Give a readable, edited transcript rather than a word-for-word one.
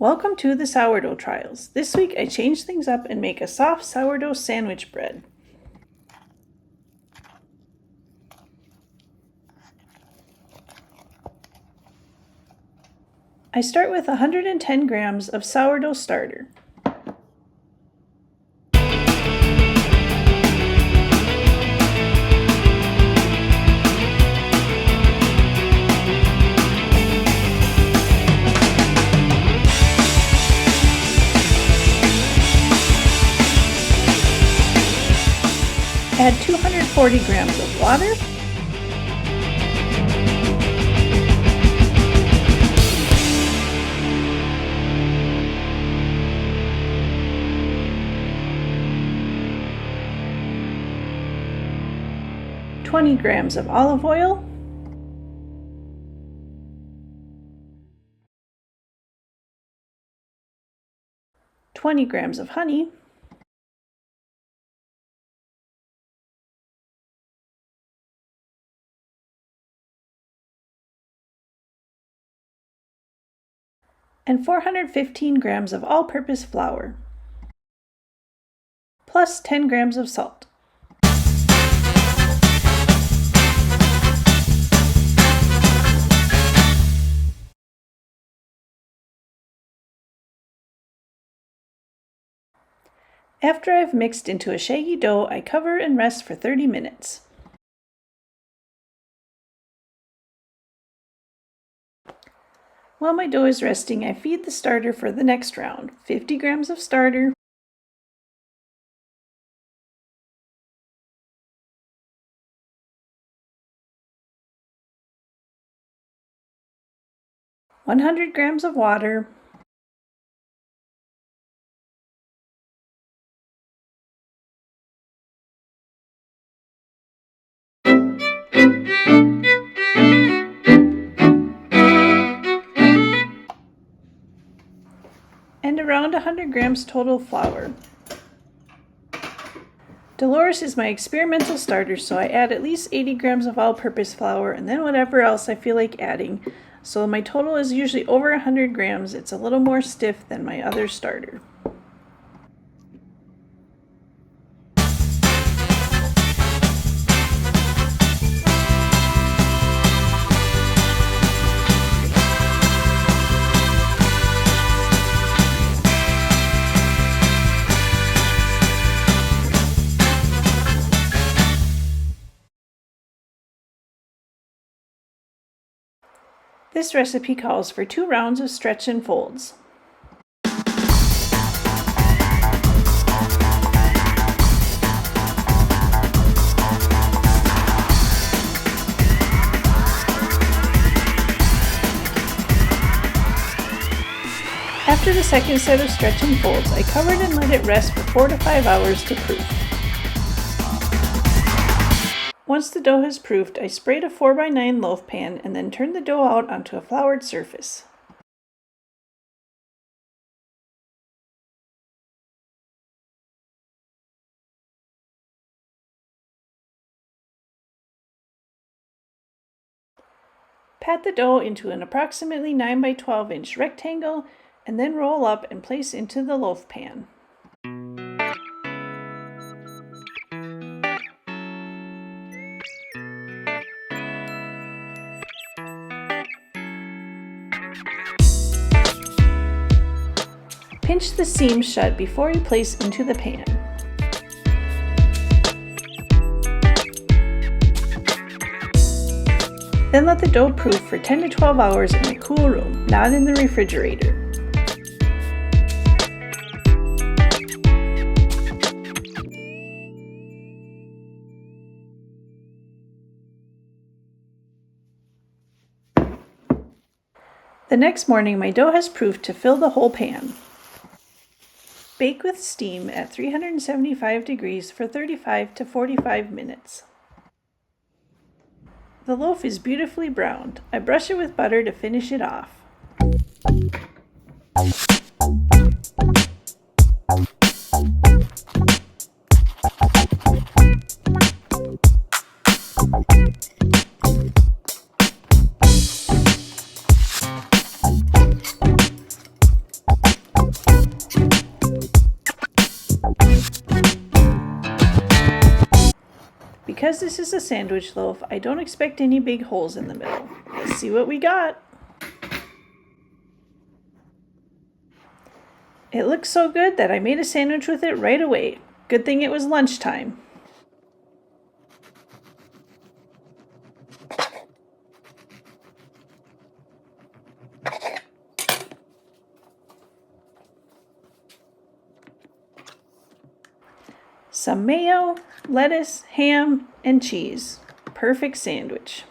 Welcome to the sourdough trials. This week I changed things up and make a soft sourdough sandwich bread. I start with 110 grams of sourdough starter. Add 240 grams of water, (20 grams of olive oil, (20 grams of honey, and 415 grams of all-purpose flour, plus 10 grams of salt. After I've mixed into a shaggy dough, I cover and rest for 30 minutes. While my dough is resting, I feed the starter for the next round. 50 grams of starter, (100 grams of water, and around 100 grams total flour. Dolores is my experimental starter, so I add at least 80 grams of all-purpose flour and then whatever else I feel like adding. So my total is usually over 100 grams. It's a little more stiff than my other starter. This recipe calls for 2 rounds of stretch and folds. After the second set of stretch and folds, I covered and let it rest for 4 to 5 hours to proof. Once the dough has proofed, I sprayed a 4x9 loaf pan and then turned the dough out onto a floured surface. Pat the dough into an approximately 9 by 12 inch rectangle and then roll up and place into the loaf pan. Pinch the seams shut before you place into the pan. Then let the dough proof for 10 to 12 hours in a cool room, not in the refrigerator. The next morning, my dough has proofed to fill the whole pan. Bake with steam at 375 degrees for 35 to 45 minutes. The loaf is beautifully browned. I brush it with butter to finish it off. because this is a sandwich loaf, I don't expect any big holes in the middle. Let's see what we got. It looks so good that I made a sandwich with it right away. Good thing it was lunchtime. Some mayo, lettuce, ham, and cheese. Perfect sandwich.